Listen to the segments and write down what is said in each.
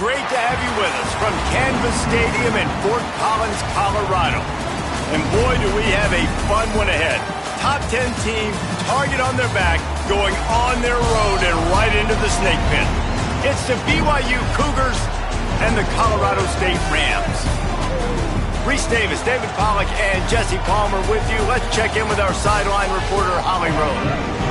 Great to have you with us from Canvas Stadium in Fort Collins, Colorado. And boy, do we have a fun one ahead. Top 10 team, target on their back, going on their road and right into the snake pit. It's the BYU Cougars and the Colorado State Rams. Reese Davis, David Pollack, and Jesse Palmer with you. Let's check in with our sideline reporter, Holly Rowe.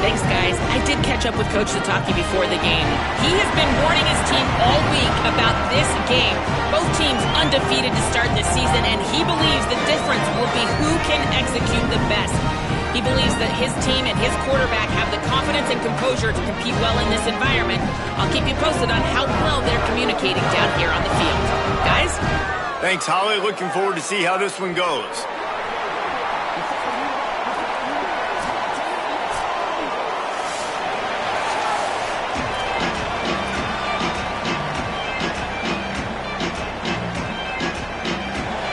Thanks, guys. I did catch up with Coach Sitake before the game. He has been warning his team all week about this game. Both teams undefeated to start this season, and he believes the difference will be who can execute the best. He believes that his team and his quarterback have the confidence and composure to compete well in this environment. I'll keep you posted on how well they're communicating down here on the field. Guys? Thanks, Holly. Looking forward to see how this one goes.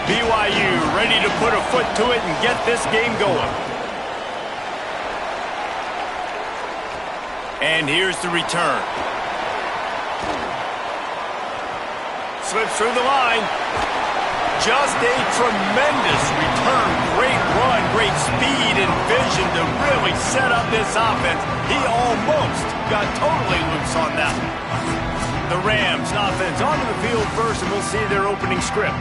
BYU ready to put a foot to it and get this game going. And here's the return. Slips through the line. Just a tremendous return. Great run, great speed and vision to really set up this offense. He almost got totally loose on that one. The Rams offense onto the field first, and we'll see their opening script.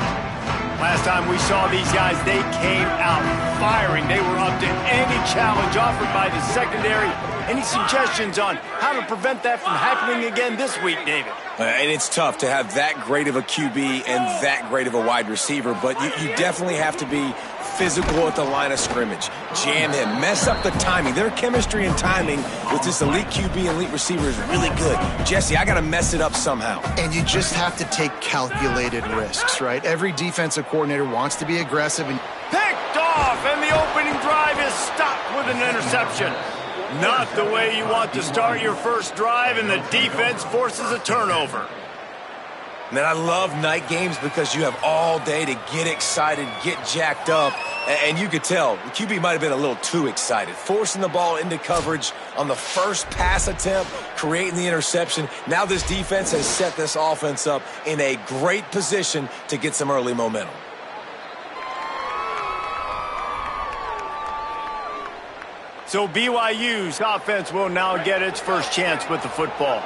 Last time we saw these guys, they came out firing. They were up to any challenge offered by the secondary. Any suggestions on how to prevent that from happening again this week, David? And it's tough to have that great of a QB and that great of a wide receiver, but you definitely have to be physical at the line of scrimmage. Jam him. Mess up the timing. Their chemistry and timing with this elite QB and elite receiver is really good. Jesse, I got to mess it up somehow. And you just have to take calculated risks, right? Every defensive coordinator wants to be aggressive. And picked off, and the opening drive is stopped with an interception. Not the way you want to start your first drive, and the defense forces a turnover. Man, I love night games because you have all day to get excited, get jacked up, and you could tell the QB might have been a little too excited. Forcing the ball into coverage on the first pass attempt, creating the interception. Now this defense has set this offense up in a great position to get some early momentum. So BYU's offense will now get its first chance with the football.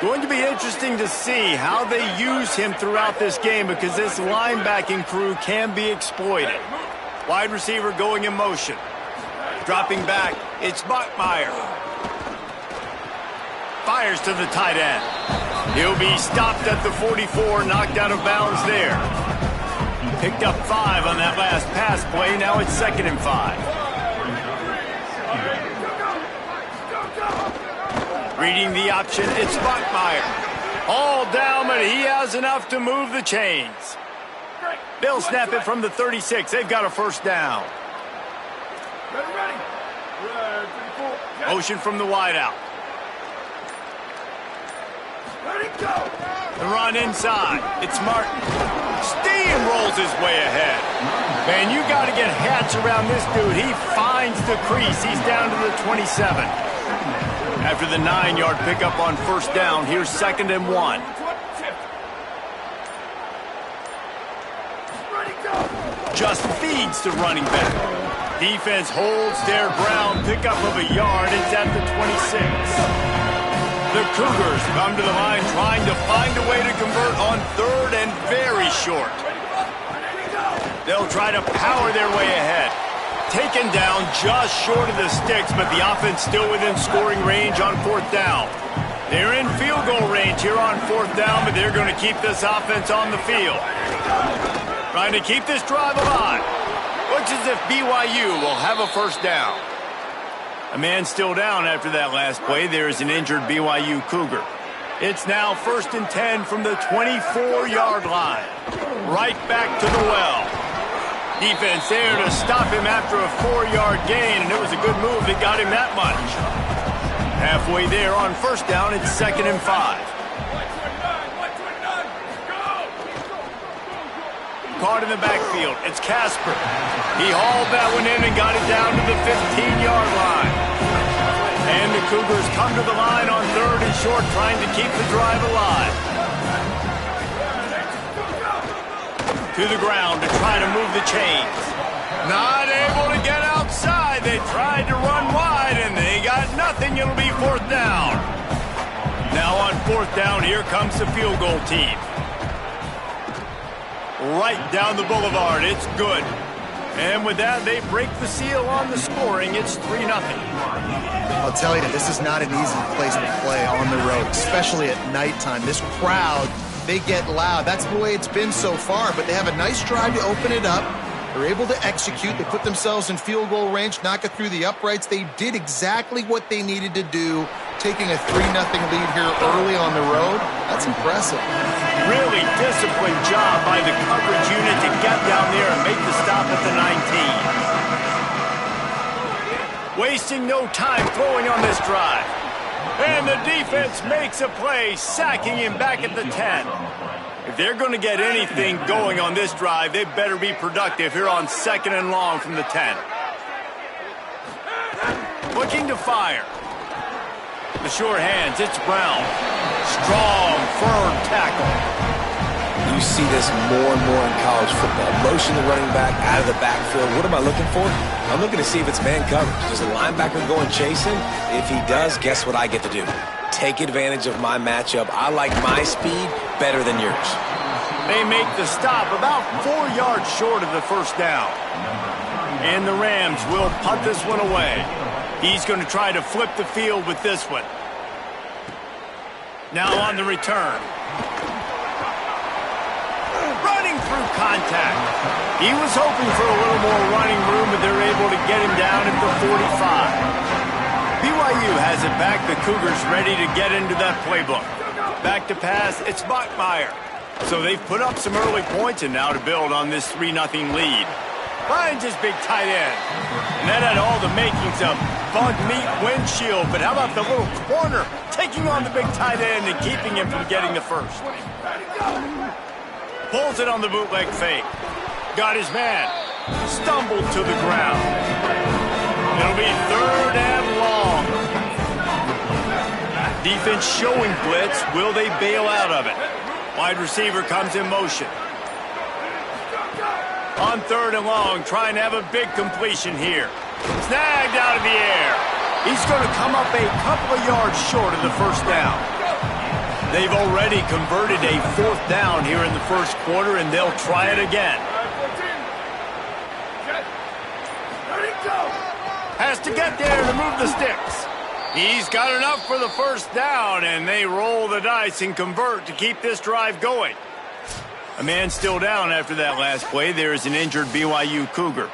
Going to be interesting to see how they use him throughout this game because this linebacking crew can be exploited. Wide receiver going in motion. Dropping back, it's Bachmeier. Fires to the tight end. He'll be stopped at the 44, knocked out of bounds there. Picked up 5 on that last pass play. Now it's 2nd and 5. Reading the option, it's Bachmeier. All down, but he has enough to move the chains. They'll snap it from the 36. They've got a first down. Motion from the wideout. The run inside. It's Martin. Steamrolls his way ahead. Man, you got to get hats around this dude. He finds the crease. He's down to the 27. After the 9-yard pickup on first down, here's 2nd and 1. Just feeds the running back. Defense holds their ground, pickup of a yard. It's at the 26. The Cougars come to the line trying to find a way to convert on third and very short. They'll try to power their way ahead. Taken down just short of the sticks, but the offense still within scoring range on fourth down. They're in field goal range here on fourth down, but they're going to keep this offense on the field. Trying to keep this drive alive. Looks as if BYU will have a first down. A man still down after that last play. There is an injured BYU Cougar. It's now 1st and 10 from the 24-yard line. Right back to the well. Defense there to stop him after a 4-yard gain, and it was a good move that got him that much. Halfway there on first down, it's 2nd and 5. Caught in the backfield. It's Casper. He hauled that one in and got it down to the 15-yard line. And the Cougars come to the line on third and short, trying to keep the drive alive. To the ground to try to move the chains. Not able to get outside. They tried to run wide, and they got nothing. It'll be fourth down. Now on fourth down, here comes the field goal team. Right down the boulevard. It's good. And with that, they break the seal on the scoring. It's 3-0. I'll tell you, this is not an easy place to play on the road, especially at nighttime. This crowd, they get loud. That's the way it's been so far, but they have a nice drive to open it up. They're able to execute. They put themselves in field goal range, knock it through the uprights. They did exactly what they needed to do, taking a 3-0 lead here early on the road. That's impressive. Really disciplined job by the coverage unit to get down there and make the stop at the 19. Wasting no time throwing on this drive. And the defense makes a play, sacking him back at the 10. If they're going to get anything going on this drive, they better be productive here on 2nd and long from the 10. Looking to fire. The sure hands, it's Brown. Strong, firm tackle. You see this more and more in college football. Motion the running back out of the backfield. What am I looking for? I'm looking to see if it's man coverage. Does the linebacker go and chase him? If he does, guess what I get to do? Take advantage of my matchup. I like my speed better than yours. They make the stop about 4 yards short of the first down. And the Rams will punt this one away. He's going to try to flip the field with this one. Now on the return. Running through contact. He was hoping for a little more running room, but they're able to get him down at the 45. BYU has it back. The Cougars ready to get into that playbook. Back to pass, it's Bachmeier. So they've put up some early points, and now to build on this 3-0 lead. Finds his big tight end. And that had all the makings of bug meat windshield, but how about the little corner taking on the big tight end and keeping him from getting the first? Pulls it on the bootleg fake. Got his man. Stumbled to the ground. It'll be 3rd and long. Defense showing blitz. Will they bail out of it? Wide receiver comes in motion. On 3rd and long, trying to have a big completion here. Snagged out of the air. He's going to come up a couple of yards short of the first down. They've already converted a 4th down here in the first quarter, and they'll try it again. Has to get there to move the sticks. He's got enough for the first down, and they roll the dice and convert to keep this drive going. A man still down after that last play. There is an injured BYU Cougar.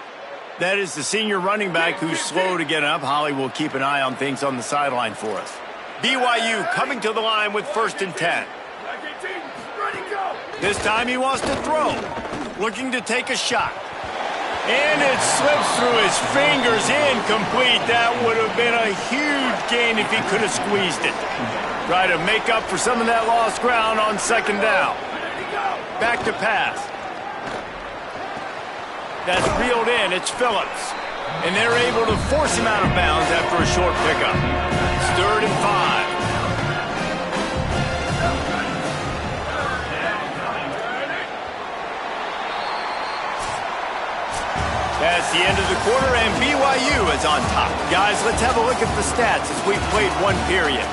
That is the senior running back who's slow to get up. Holly will keep an eye on things on the sideline for us. BYU coming to the line with 1st and 10. This time he wants to throw. Looking to take a shot. And it slips through his fingers, incomplete. That would have been a huge gain if he could have squeezed it. Try to make up for some of that lost ground on 2nd down. Back to pass. That's reeled in. It's Phillips. And they're able to force him out of bounds after a short pickup. It's 3rd and 5. That's the end of the quarter, and was on top. Guys, let's have a look at the stats as we played one period.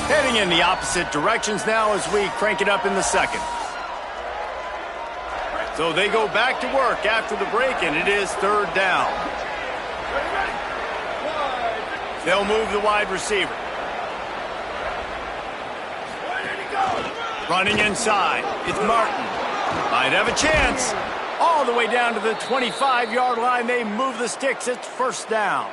Heading in the opposite directions now as we crank it up in the second. So they go back to work after the break, and it is third down. They'll move the wide receiver. Running inside, it's Martin. Might have a chance. All the way down to the 25-yard line, they move the sticks. It's first down.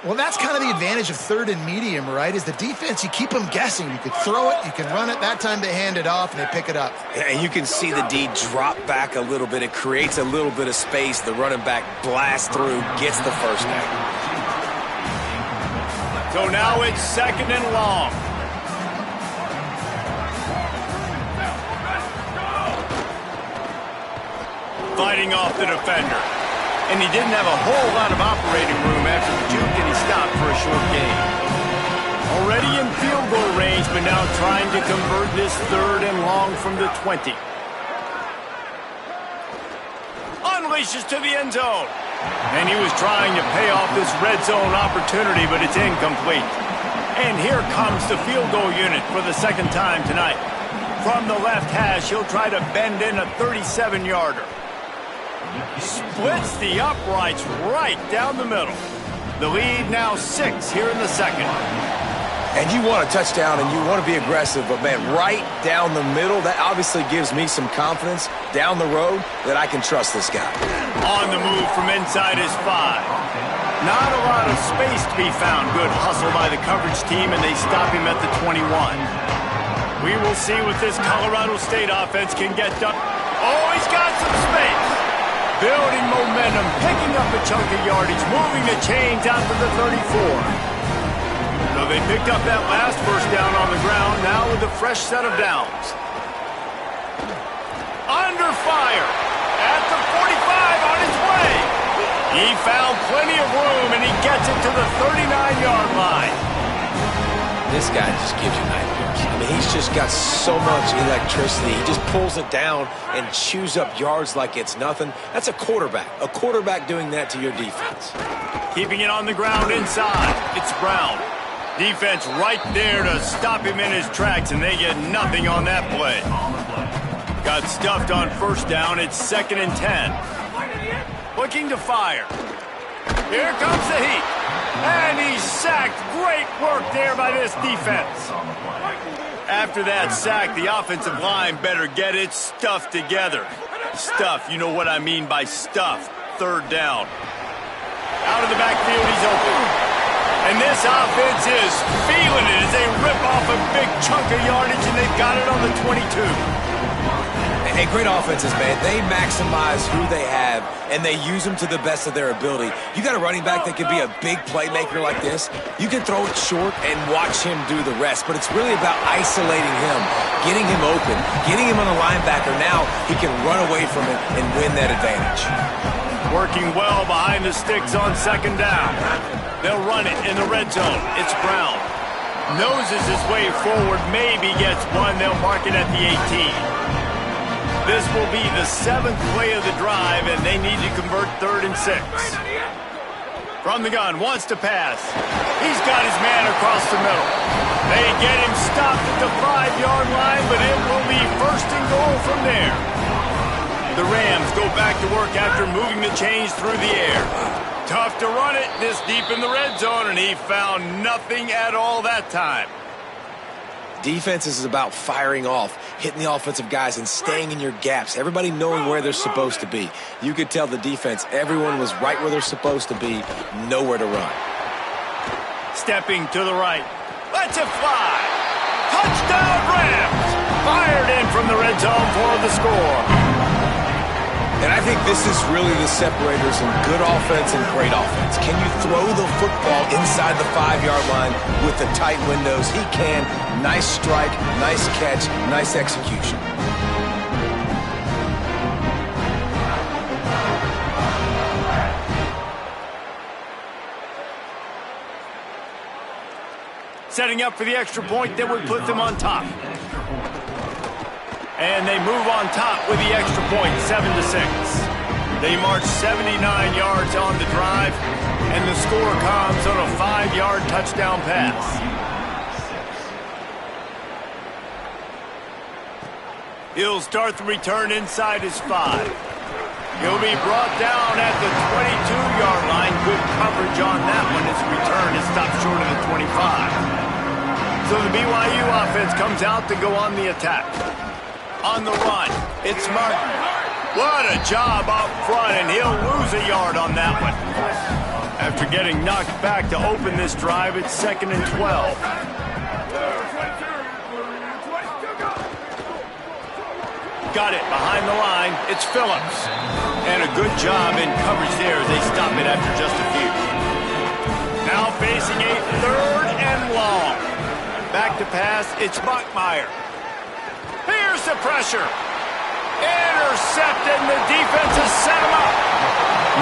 Well, that's kind of the advantage of third and medium, right? Is the defense, you keep them guessing. You could throw it, you can run it. That time they hand it off and they pick it up. And you can see the D drop back a little bit. It creates a little bit of space. The running back blasts through, gets the first down. So now it's second and long. Fighting off the defender. And he didn't have a whole lot of operating room after the juke, and he stopped for a short gain. Already in field goal range, but now trying to convert this third and long from the 20. Unleashes to the end zone. And he was trying to pay off this red zone opportunity, but it's incomplete. And here comes the field goal unit for the second time tonight. From the left hash, he'll try to bend in a 37-yarder. Splits the uprights right down the middle. The lead now 6 here in the second. And you want a touchdown and you want to be aggressive, but man, right down the middle, that obviously gives me some confidence down the road that I can trust this guy. On the move from inside his 5. Not a lot of space to be found. Good hustle by the coverage team, and they stop him at the 21. We will see what this Colorado State offense can get done. Oh, he's got some space. Building momentum, picking up a chunk of yardage, moving the chains out to the 34. So they picked up that last first down on the ground, now with a fresh set of downs. Under fire, at the 45 on his way. He found plenty of room, and he gets it to the 39-yard line. This guy just gives you nightmares. I mean, he's just got so much electricity. He just pulls it down and chews up yards like it's nothing. That's a quarterback doing that to your defense. Keeping it on the ground inside. It's Brown. Defense right there to stop him in his tracks, and they get nothing on that play. Got stuffed on first down. It's 2nd and 10. Looking to fire. Here comes the heat. And he's sacked. Great work there by this defense. After that sack, the offensive line better get its stuff together. Stuff, you know what I mean by stuff. Third down. Out of the backfield, he's open. And this offense is feeling it as they rip off a big chunk of yardage, and they've got it on the 22. Hey, great offenses, man. They maximize who they have, and they use them to the best of their ability. You got a running back that could be a big playmaker like this. You can throw it short and watch him do the rest, but it's really about isolating him, getting him open, getting him on a linebacker. Now he can run away from it and win that advantage. Working well behind the sticks on second down. They'll run it in the red zone. It's Brown. Noses his way forward, maybe gets one. They'll mark it at the 18. This will be the 7th play of the drive, and they need to convert 3rd and 6. From the gun, wants to pass. He's got his man across the middle. They get him stopped at the 5-yard line, but it will be 1st and goal from there. The Rams go back to work after moving the chains through the air. Tough to run it this deep in the red zone, and he found nothing at all that time. Defense is about firing off, hitting the offensive guys, and staying in your gaps. Everybody knowing where they're supposed to be. You could tell the defense, everyone was right where they're supposed to be, nowhere to run. Stepping to the right. Lets it fly. Touchdown Rams! Fired in from the red zone for the score. And I think this is really the separators in good offense and great offense. Can you throw the football inside the 5-yard line with the tight windows? He can. Nice strike, nice catch, nice execution. setting up for the extra point that would put them on top. And they move on top with the extra point, 7-6. They march 79 yards on the drive, and the score comes on a 5-yard touchdown pass. He'll start the return inside his 5. He'll be brought down at the 22-yard line. Good coverage on that one. His return is stopped short of the 25. So the BYU offense comes out to go on the attack. On the run, it's Martin. What a job up front, and he'll lose a yard on that one. After getting knocked back to open this drive, it's 2nd and 12. Got it behind the line. It's Phillips. And a good job in coverage there as they stop it after just a few. Now facing a 3rd and long. Back to pass. It's Bachmeier. Here's the pressure. Intercepted, and the defense has set him up.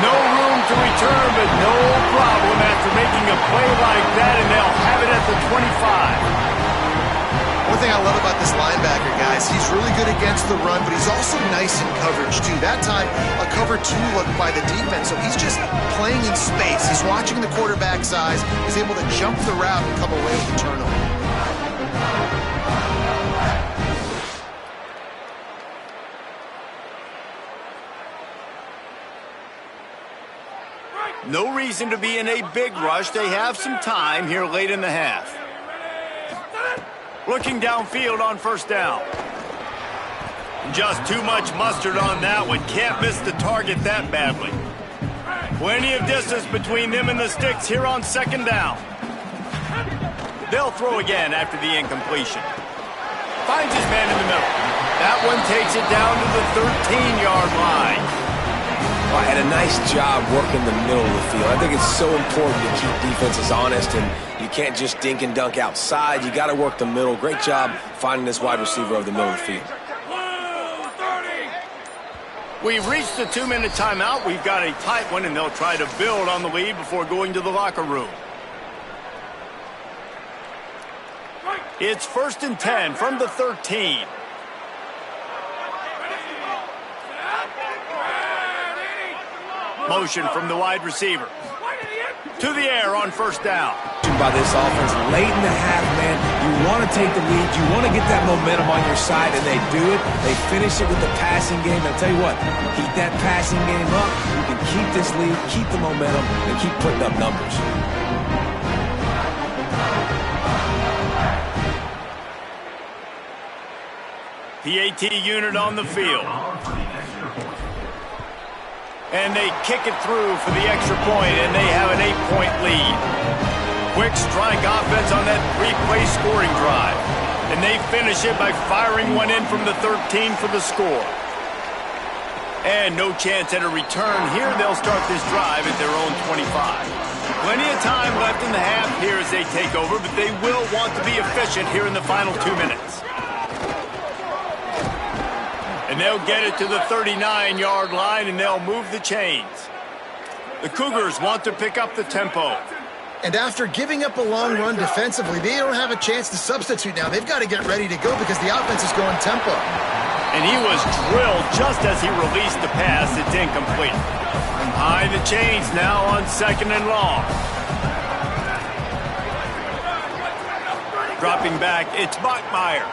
No room to return, but no problem after making a play like that, and they'll have it at the 25. One thing I love about this linebacker, guys, he's really good against the run, but he's also nice in coverage, too. That time, a cover 2 look by the defense, so he's just playing in space. He's watching the quarterback's eyes. He's able to jump the route and come away with the turnover. No reason to be in a big rush. They have some time here late in the half. Looking downfield on 1st down. Just too much mustard on that one. Can't miss the target that badly. Plenty of distance between them and the sticks here on 2nd down. They'll throw again after the incompletion. Finds his man in the middle. That one takes it down to the 13-yard line. Well, and a nice job working the middle of the field. I think it's so important to keep defenses honest, and you can't just dink and dunk outside. You got to work the middle. Great job finding this wide receiver of the middle of the field. We've reached the 2-minute timeout. We've got a tight one, and they'll try to build on the lead before going to the locker room. It's 1st and 10 from the 13. Motion from the wide receiver. To the air on 1st down. By this offense late in the half, man, you want to take the lead. You want to get that momentum on your side, and they do it. They finish it with the passing game. I'll tell you what, keep that passing game up. You can keep this lead, keep the momentum, and keep putting up numbers. PAT unit on the field. And they kick it through for the extra point, and they have an 8-point lead. Quick strike offense on that 3-play scoring drive. And they finish it by firing one in from the 13 for the score. And no chance at a return here. They'll start this drive at their own 25. Plenty of time left in the half here as they take over, but they will want to be efficient here in the final 2 minutes. And they'll get it to the 39-yard line, and they'll move the chains. The Cougars want to pick up the tempo. And after giving up a long run defensively, they don't have a chance to substitute now. They've got to get ready to go because the offense is going tempo. And he was drilled just as he released the pass. It's incomplete. Behind the chains now on 2nd and long. Dropping back, it's Bachmeier.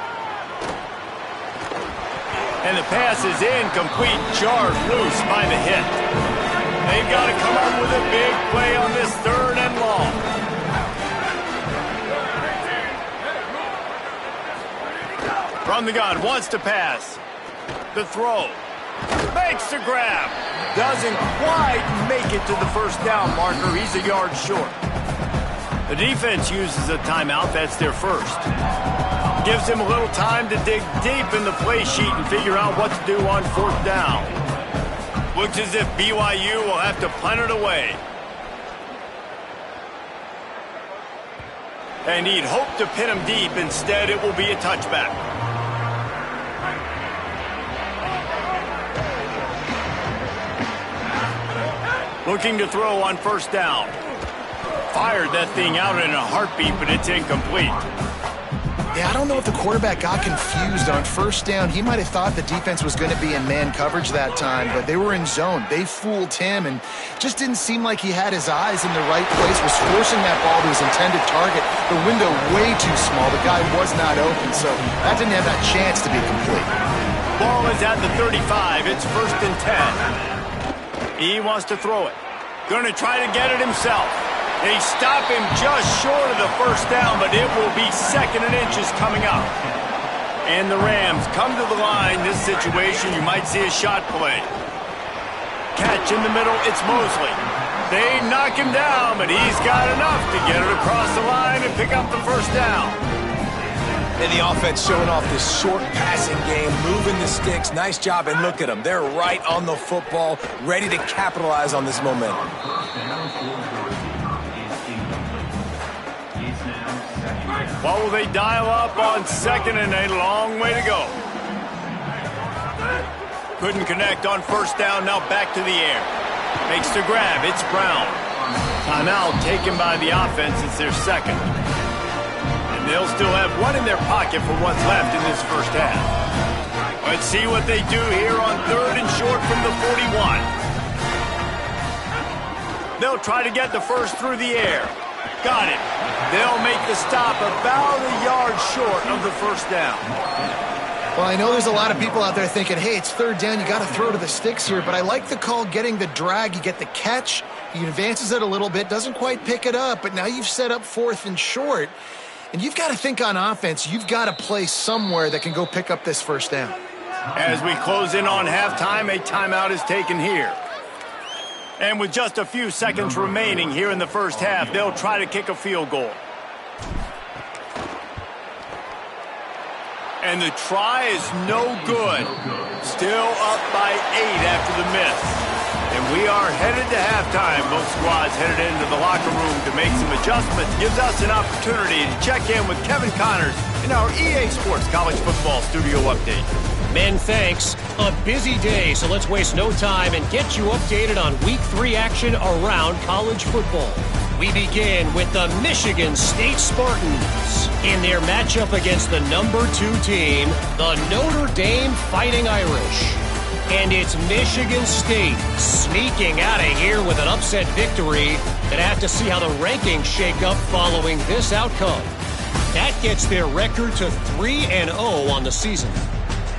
And the pass is incomplete, jarred loose by the hit. They've got to come up with a big play on this 3rd and long. From the gun, wants to pass. The throw. Makes the grab. Doesn't quite make it to the 1st down marker. He's a yard short. The defense uses a timeout. That's their first. Gives him a little time to dig deep in the play sheet and figure out what to do on 4th down. Looks as if BYU will have to punt it away. And he'd hoped to pin him deep. Instead, it will be a touchback. Looking to throw on 1st down. fired that thing out in a heartbeat, but it's incomplete. Yeah, I don't know if the quarterback got confused on first down. He might have thought the defense was going to be in man coverage that time, but they were in zone. They fooled him and just didn't seem like he had his eyes in the right place, was forcing that ball to his intended target. The window way too small. The guy was not open, so that didn't have that chance to be complete. Ball is at the 35. It's 1st and 10. He wants to throw it. Going to try to get it himself. They stop him just short of the first down, but it will be 2nd and inches coming up. And the Rams come to the line. This situation, you might see a shot play. Catch in the middle, it's Mosley. They knock him down, but he's got enough to get it across the line and pick up the first down. And the offense showing off this short passing game, moving the sticks. Nice job, and look at them. They're right on the football, ready to capitalize on this momentum. What will they dial up on 2nd and a long way to go? Couldn't connect on first down, now back to the air. Makes the grab, it's Brown. Timeout taken by the offense, it's their 2nd. And they'll still have one in their pocket for what's left in this first half. Let's see what they do here on 3rd and short from the 41. They'll try to get the first through the air. Got it. They'll make the stop about a yard short of the first down. Well, I know there's a lot of people out there thinking, hey, it's 3rd down, you got to throw to the sticks here, but I like the call getting the drag. You get the catch, he advances it a little bit, doesn't quite pick it up, but now you've set up 4th and short, and you've got to think on offense, you've got to play somewhere that can go pick up this first down. As we close in on halftime, a timeout is taken here. And with just a few seconds remaining here in the first half, they'll try to kick a field goal. And the try is no good. Still up by 8 after the miss. And we are headed to halftime. Both squads headed into the locker room to make some adjustments. Gives us an opportunity to check in with Kevin Connors in our EA Sports College Football Studio Update. Men, thanks. A busy day, so let's waste no time and get you updated on Week 3 action around college football. We begin with the Michigan State Spartans in their matchup against the number 2 team, the Notre Dame Fighting Irish. And it's Michigan State sneaking out of here with an upset victory. Gonna have to see how the rankings shake up following this outcome. That gets their record to 3-0 on the season.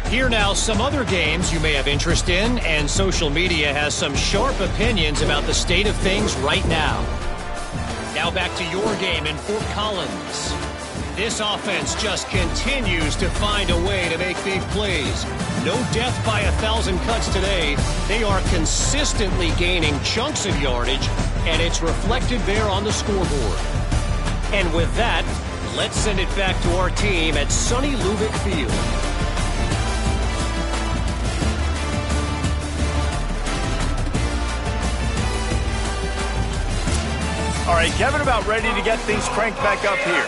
Here now, some other games you may have interest in, and social media has some sharp opinions about the state of things right now. Now back to your game in Fort Collins. This offense just continues to find a way to make big plays. No death by 1,000 cuts today. They are consistently gaining chunks of yardage, and it's reflected there on the scoreboard. And with that, let's send it back to our team at sunny Lubick Field. All right, Kevin, about ready to get things cranked back up here.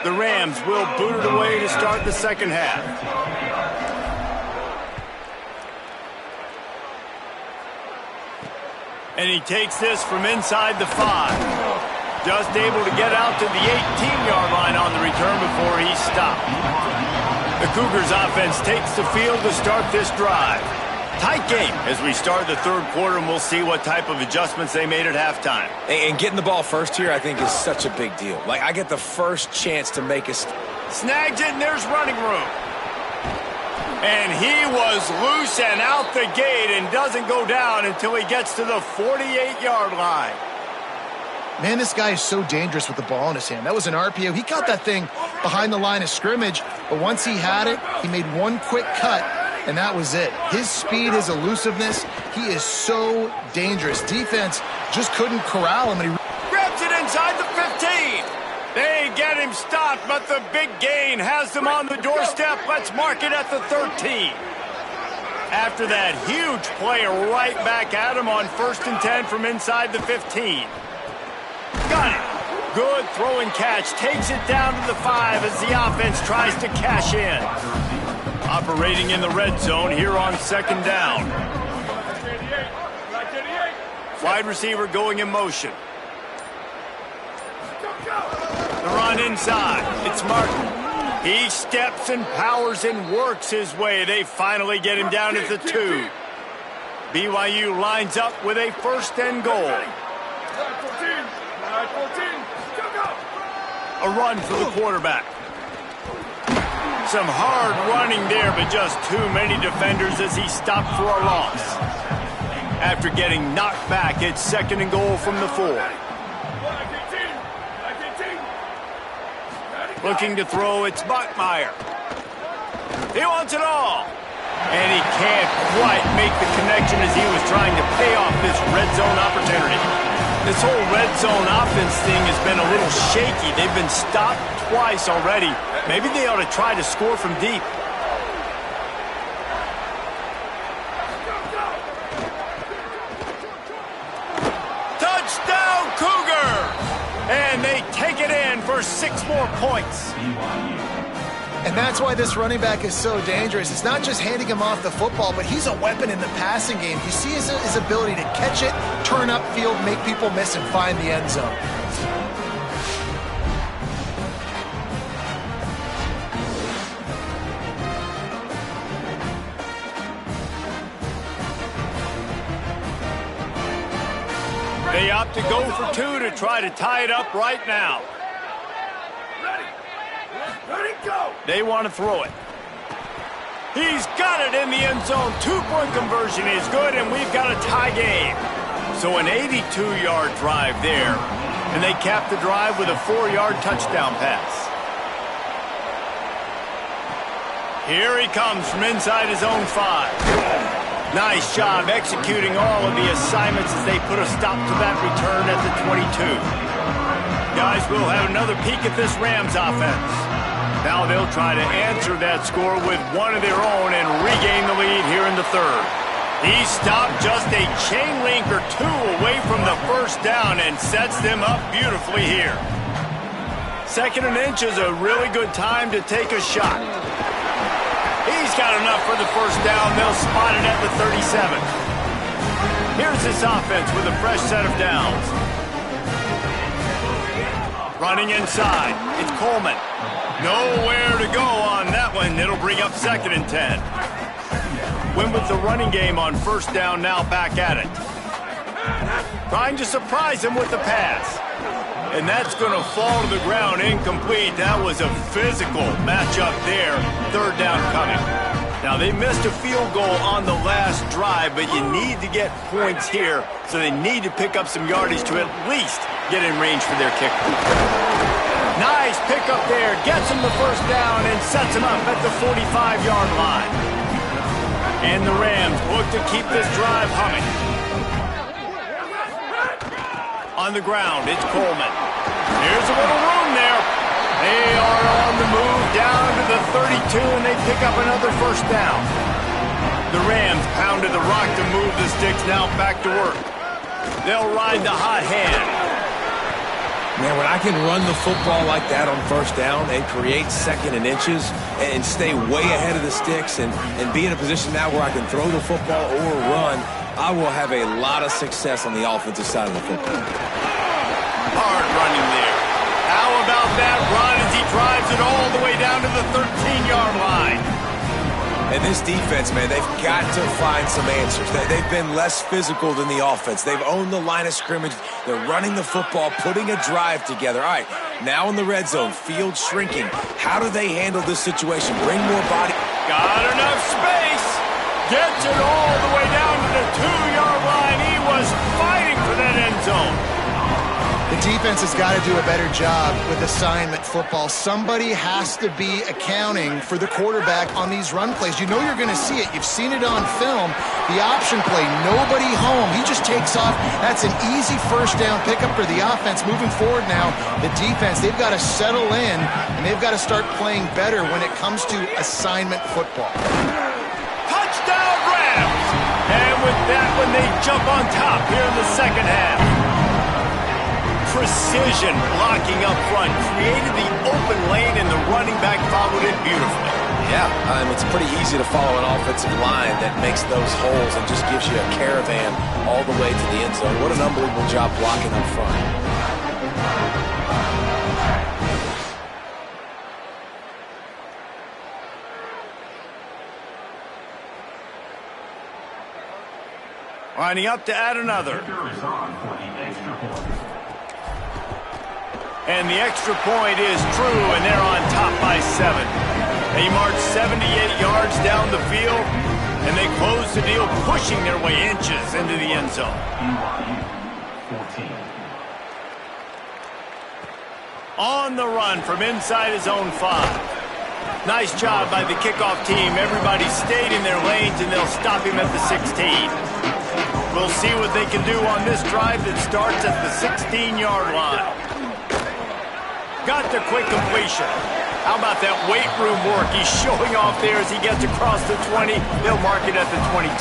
The Rams will boot it away to start the second half. And he takes this from inside the 5. Just able to get out to the 18-yard line on the return before he's stopped. The Cougars offense takes the field to start this drive. Tight game as we start the third quarter, and we'll see what type of adjustments they made at halftime. And getting the ball first here, I think, is such a big deal. Like, I get the first chance to make a... Snags it, and there's running room. And he was loose and out the gate and doesn't go down until he gets to the 48-yard line. Man, this guy is so dangerous with the ball in his hand. That was an RPO. He caught that thing behind the line of scrimmage, but once he had it, he made one quick cut, and that was it. His speed, his elusiveness, he is so dangerous. Defense just couldn't corral him, and he grabs it inside the 15. They get him stopped, but the big gain has them on the doorstep. Let's mark it at the 13. After that huge play right back at him on 1st and 10 from inside the 15. Got it. Good throw and catch. Takes it down to the 5 as the offense tries to cash in. Operating in the red zone here on second down. Wide receiver going in motion. The run inside. It's Martin. He steps and powers and works his way. They finally get him down at the 2. BYU lines up with a first and goal. A run for the quarterback. Some hard running there, but just too many defenders as he stopped for a loss. After getting knocked back, it's second and goal from the 4. Looking to throw, it's Bachmeier. He wants it all. And he can't quite make the connection as he was trying to pay off this red zone opportunity. This whole red zone offense thing has been a little shaky. They've been stopped twice already. Maybe they ought to try to score from deep. Touchdown, Cougars! And they take it in for 6 more points. And that's why this running back is so dangerous. It's not just handing him off the football, but he's a weapon in the passing game. You see his ability to catch it, turn upfield, make people miss, and find the end zone. They opt to go for 2 to try to tie it up right now. Ready, go! They want to throw it. He's got it in the end zone. 2-point conversion is good, and we've got a tie game. So an 82-yard drive there, and they cap the drive with a 4-yard touchdown pass. Here he comes from inside his own 5. Nice job executing all of the assignments as they put a stop to that return at the 22. Guys, we'll have another peek at this Rams offense. Now they'll try to answer that score with one of their own and regain the lead here in the 3rd. He stopped just a chain link or 2 away from the first down and sets them up beautifully here. 2nd and inch is a really good time to take a shot. He's got enough for the first down. They'll spot it at the 37. Here's this offense with a fresh set of downs. Running inside. It's Coleman. Nowhere to go on that one. It'll bring up 2nd and 10. Went with the running game on first down, now back at it. Trying to surprise him with the pass. And that's going to fall to the ground incomplete. That was a physical matchup there. 3rd down coming. Now, they missed a field goal on the last drive, but you need to get points here, so they need to pick up some yardage to at least get in range for their kicker. Nice pickup there. Gets him the first down and sets him up at the 45-yard line. And the Rams look to keep this drive humming. On the ground, it's Coleman. Here's a little room there. They are on the move down to the 32, and they pick up another first down. The Rams pounded the rock to move the sticks, now back to work. They'll ride the hot hand. Man, when I can run the football like that on first down and create 2nd and inches and stay way ahead of the sticks and be in a position now where I can throw the football or run, I will have a lot of success on the offensive side of the football. Hard running there. How about that run as he drives it all the way down to the 13-yard line? And this defense, man, they've got to find some answers. They've been less physical than the offense. They've owned the line of scrimmage. They're running the football, putting a drive together. All right, now in the red zone, field shrinking. How do they handle this situation? Bring more body. Got enough space. Gets it all the way down to the 2-yard line. He was fighting for that end zone. The defense has got to do a better job with assignment football. Somebody has to be accounting for the quarterback on these run plays. You know you're going to see it. You've seen it on film. The option play, nobody home. He just takes off. That's an easy first down pickup for the offense. Moving forward now, the defense, they've got to settle in, and they've got to start playing better when it comes to assignment football. Touchdown, Rams! And with that one, they jump on top here in the second half. Precision blocking up front, created the open lane, and the running back followed it beautifully. Yeah, it's pretty easy to follow an offensive line that makes those holes and just gives you a caravan all the way to the end zone. What an unbelievable job blocking up front. Lining up to add another. And the extra point is true, and they're on top by 7. They march 78 yards down the field, and they close the deal, pushing their way inches into the end zone. On the run from inside his own 5. Nice job by the kickoff team. Everybody stayed in their lanes, and they'll stop him at the 16. We'll see what they can do on this drive that starts at the 16-yard line. Got the quick completion. How about that weight room work? He's showing off there as he gets across the 20. They'll mark it at the 22.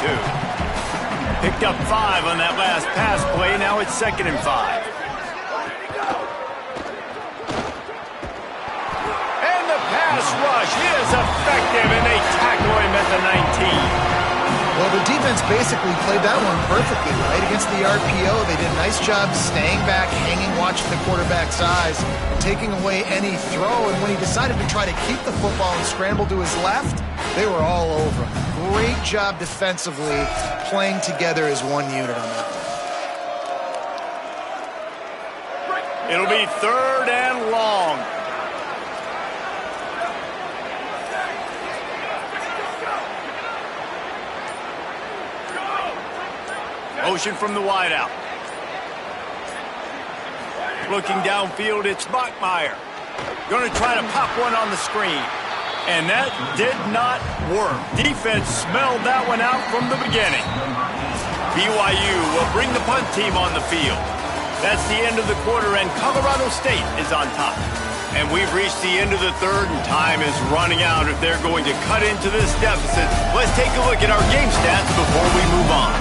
Picked up 5 on that last pass play. Now it's 2nd and 5. Pass rush is effective, and they tackle him at the 19. Well, the defense basically played that one perfectly, right? Against the RPO, they did a nice job staying back, hanging, watching the quarterback's eyes, and taking away any throw. And when he decided to try to keep the football and scramble to his left, they were all over him. Great job defensively, playing together as one unit on that one. It'll be 3rd and long. Motion from the wideout. Looking downfield, it's Bachmeier. Going to try to pop one on the screen. And that did not work. Defense smelled that one out from the beginning. BYU will bring the punt team on the field. That's the end of the quarter, and Colorado State is on top. And we've reached the end of the 3rd, and time is running out if they're going to cut into this deficit. Let's take a look at our game stats before we move on.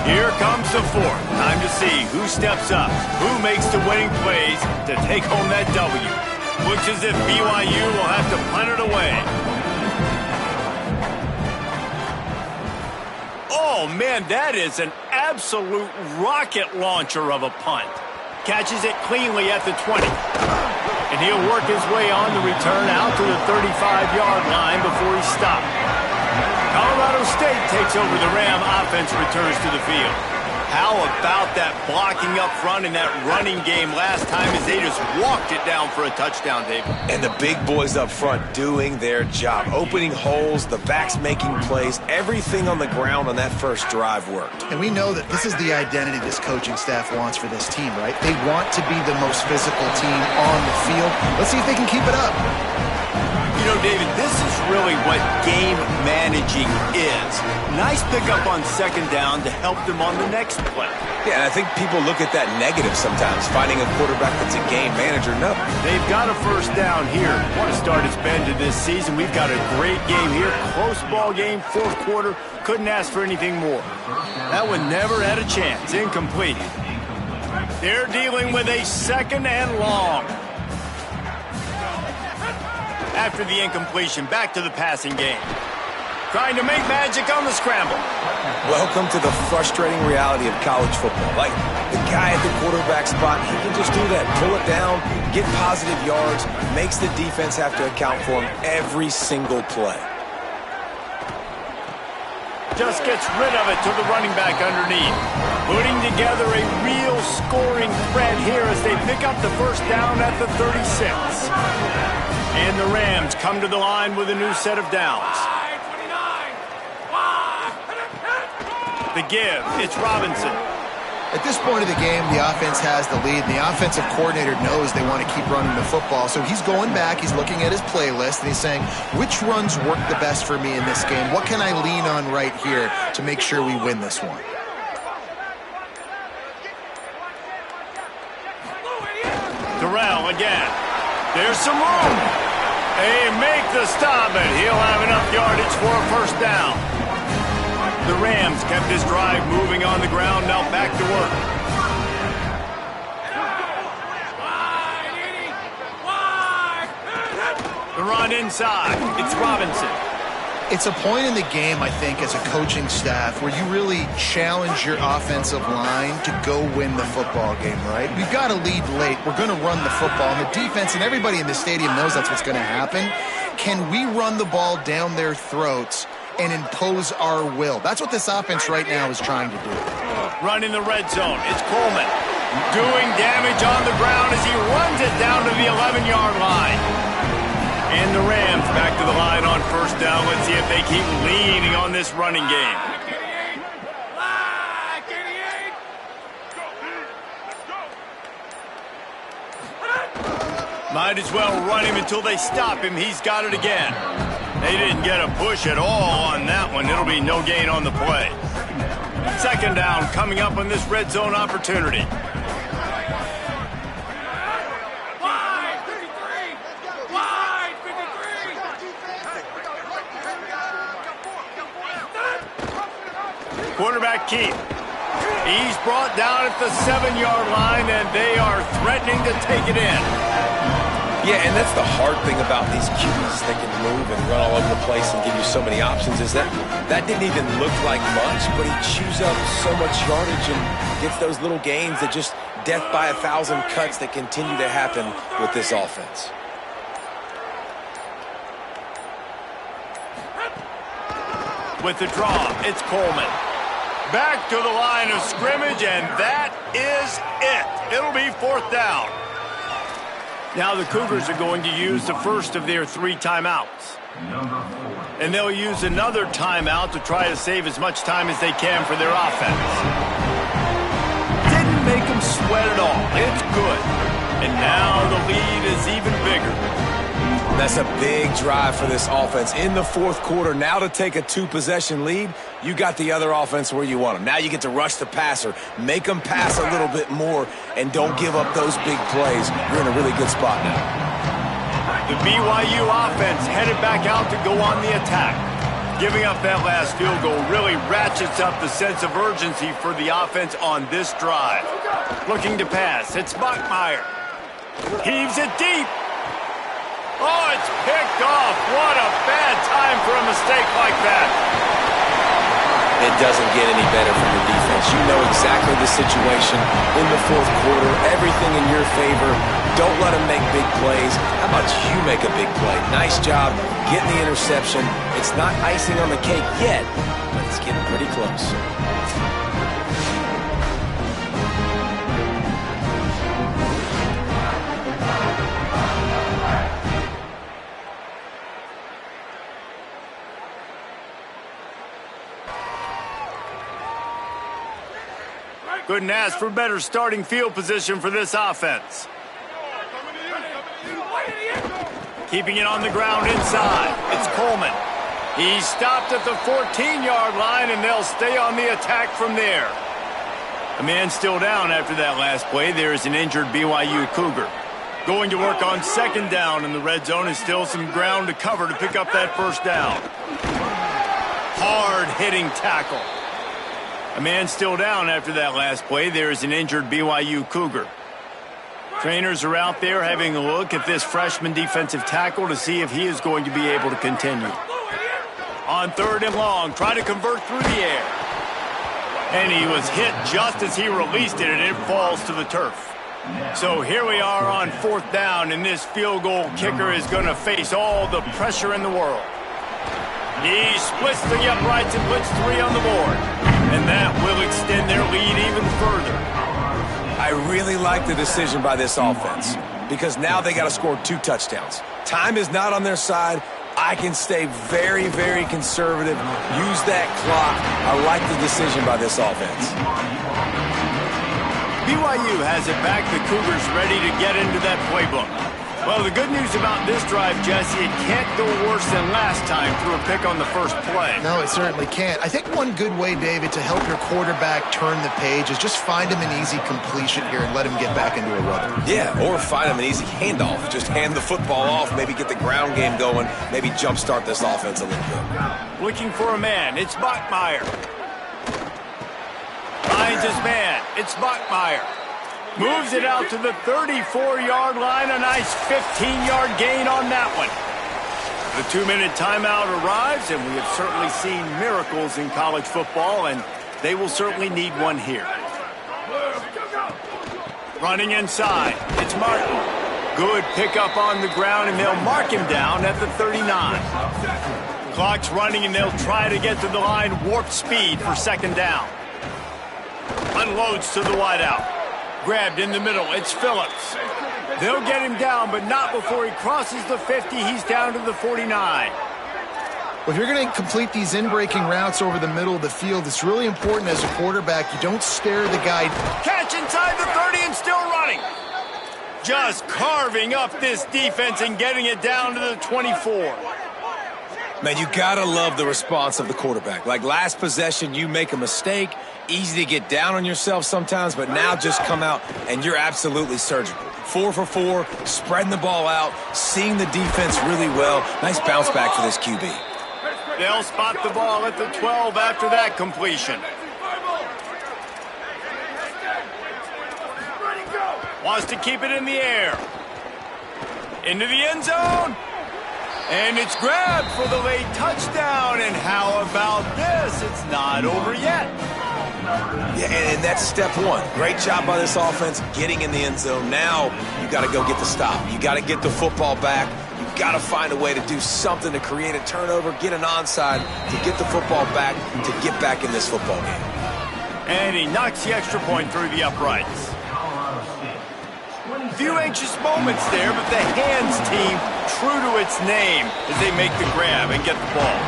Here comes the 4th. Time to see who steps up, who makes the winning plays to take home that W. Looks as if BYU will have to punt it away. Oh, man, that is an absolute rocket launcher of a punt. Catches it cleanly at the 20. And he'll work his way on the return out to the 35-yard line before he's stopped. Colorado State takes over the Ram. Offense returns to the field. How about that blocking up front in that running game last time as they just walked it down for a touchdown, David? And the big boys up front doing their job. Opening holes, the backs making plays. Everything on the ground on that first drive worked. And we know that this is the identity this coaching staff wants for this team, right? They want to be the most physical team on the field. Let's see if they can keep it up. You know, David, this is really what game managing is. Nice pickup on 2nd down to help them on the next play. Yeah, and I think people look at that negative sometimes, finding a quarterback that's a game manager. No. They've got a 1st down here. What a start it's been to this season. We've got a great game here. Close ball game, 4th quarter. Couldn't ask for anything more. That one never had a chance. Incomplete. They're dealing with a 2nd and long. After the incompletion, back to the passing game. Trying to make magic on the scramble. Welcome to the frustrating reality of college football. Like, the guy at the quarterback spot, he can just do that. Pull it down, get positive yards, makes the defense have to account for him every single play. Just gets rid of it to the running back underneath. Putting together a real scoring threat here as they pick up the 1st down at the 36. And the Rams come to the line with a new set of downs. The give, it's Robinson. At this point of the game, the offense has the lead. The offensive coordinator knows they want to keep running the football. So he's going back, he's looking at his playlist, and he's saying, which runs work the best for me in this game? What can I lean on right here to make sure we win this one? Terrell again. There's some room. They make the stop, and he'll have enough yardage for a 1st down. The Rams kept this drive moving on the ground, now back to work. The run inside. It's Robinson. It's a point in the game, I think, as a coaching staff where you really challenge your offensive line to go win the football game, right? We've got to lead late. We're going to run the football. And the defense and everybody in the stadium knows that's what's going to happen. Can we run the ball down their throats and impose our will. That's what this offense right now is trying to do. Running the red zone. It's Coleman doing damage on the ground as he runs it down to the 11-yard line. And the Rams back to the line on first down. Let's see if they keep leaning on this running game. Might as well run him until they stop him. He's got it again. They didn't get a push at all on that one. It'll be no gain on the play. Second down coming up on this red zone opportunity. Quarterback Keith. He's brought down at the 7-yard line, and they are threatening to take it in. Yeah, and that's the hard thing about these QBs. They can move and run all over the place and give you so many options. Is that didn't even look like much, but he chews up so much yardage and gets those little gains that just death by 1,000 cuts that continue to happen with this offense. With the draw, it's Coleman. Back to the line of scrimmage, and that is it. It'll be fourth down. Now the Cougars are going to use the first of their 3 timeouts. And they'll use another timeout to try to save as much time as they can for their offense. Didn't make them sweat at all. It's good. And now the lead is even bigger. That's a big drive for this offense in the fourth quarter. Now to take a 2-possession lead, you got the other offense where you want them. Now you get to rush the passer, make them pass a little bit more, and don't give up those big plays. You're in a really good spot now. The BYU offense headed back out to go on the attack. Giving up that last field goal really ratchets up the sense of urgency for the offense on this drive. Looking to pass, it's Bachmeier. Heaves it deep. Oh, it's picked off. What a bad time for a mistake like that. It doesn't get any better from the defense. You know exactly the situation in the fourth quarter. Everything in your favor. Don't let them make big plays. How about you make a big play? Nice job getting the interception. It's not icing on the cake yet, but it's getting pretty close. Couldn't ask for better starting field position for this offense. Keeping it on the ground inside. It's Coleman. He's stopped at the 14-yard line, and they'll stay on the attack from there. A man still down after that last play. There is an injured BYU Cougar. Going to work on second down in the red zone, and still some ground to cover to pick up that first down. Hard-hitting tackle. A man still down after that last play. There is an injured BYU Cougar. Trainers are out there having a look at this freshman defensive tackle to see if he is going to be able to continue. On third and long, try to convert through the air. And he was hit just as he released it, and it falls to the turf. So here we are on fourth down, and this field goal kicker is going to face all the pressure in the world. He splits the uprights and puts 3 on the board. And that will extend their lead even further. I really like the decision by this offense because now they got to score 2 touchdowns. Time is not on their side. I can stay very, very conservative. Use that clock. I like the decision by this offense. BYU has it back. The Cougars ready to get into that playbook. Well, the good news about this drive, Jesse, it can't go worse than last time through a pick on the first play. No, it certainly can't. I think one good way, David, to help your quarterback turn the page is just find him an easy completion here and let him get back into a rhythm. Yeah, or find him an easy handoff. Just hand the football off, maybe get the ground game going, maybe jumpstart this offense a little bit. Looking for a man. It's Bachmeier. Finds his man. It's Bachmeier. Moves it out to the 34-yard line. A nice 15-yard gain on that one. The 2-minute timeout arrives, and we have certainly seen miracles in college football, and they will certainly need one here. Running inside. It's Martin. Good pickup on the ground, and they'll mark him down at the 39. Clock's running, and they'll try to get to the line. Warp speed for second down. Unloads to the wideout. Grabbed in the middle. It's Phillips. They'll get him down, but not before he crosses the 50. He's down to the 49. Well, if you're going to complete these in-breaking routes over the middle of the field, it's really important as a quarterback you don't stare the guy. Catch inside the 30 and still running. Just carving up this defense and getting it down to the 24. Man, you gotta love the response of the quarterback. Like last possession, you make a mistake, easy to get down on yourself sometimes, but now just come out and you're absolutely surgical. 4 for 4, spreading the ball out, seeing the defense really well. Nice bounce back for this QB. They'll spot the ball at the 12 after that completion. Wants to keep it in the air. Into the end zone. And it's grabbed for the late touchdown. And how about this? It's not over yet. Yeah, and that's step one. Great job by this offense getting in the end zone. Now you got to go get the stop. You got to get the football back. You got to find a way to do something to create a turnover, get an onside, to get the football back, to get back in this football game. And he knocks the extra point through the uprights. Few anxious moments there, but the hands team true to its name as they make the grab and get the ball.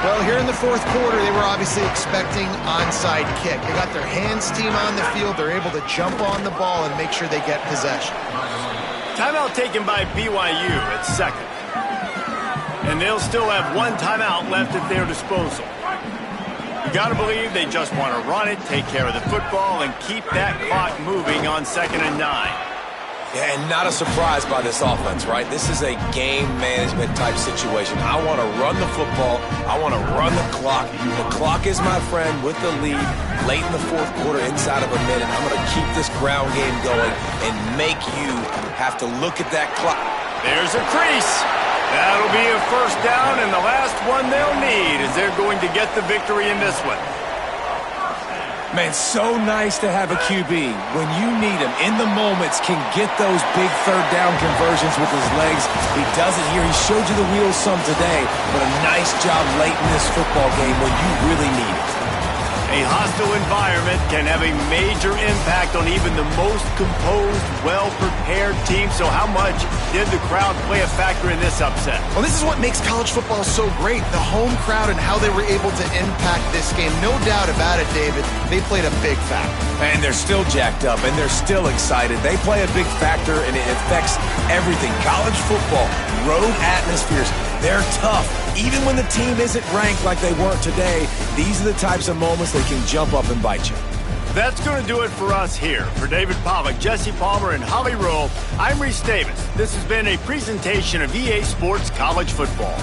Well, here in the fourth quarter, they were obviously expecting onside kick. They got their hands team on the field. They're able to jump on the ball and make sure they get possession. Timeout taken by BYU at second. And they'll still have one timeout left at their disposal. You got to believe they just want to run it, take care of the football, and keep that clock moving on 2nd and 9. Yeah, and not a surprise by this offense, right? This is a game management type situation. I want to run the football. I want to run the clock. The clock is my friend with the lead late in the fourth quarter inside of a minute. I'm going to keep this ground game going and make you have to look at that clock. There's a crease. That'll be a first down, and the last one they'll need as they're going to get the victory in this one. Man, so nice to have a QB. When you need him, in the moments, can get those big third down conversions with his legs. He does it here. He showed you the wheels some today, but a nice job late in this football game when you really need it. A hostile environment can have a major impact on even the most composed, well-prepared team. So how much did the crowd play a factor in this upset? Well, this is what makes college football so great, the home crowd and how they were able to impact this game. No doubt about it, David. They played a big factor. And they're still jacked up, and they're still excited. They play a big factor, and it affects everything. College football, road atmospheres, they're tough. Even when the team isn't ranked like they weren't today, these are the types of moments that can jump up and bite you. That's going to do it for us here. For David Pollack, Jesse Palmer, and Holly Rowe, I'm Reese Davis. This has been a presentation of EA Sports College Football.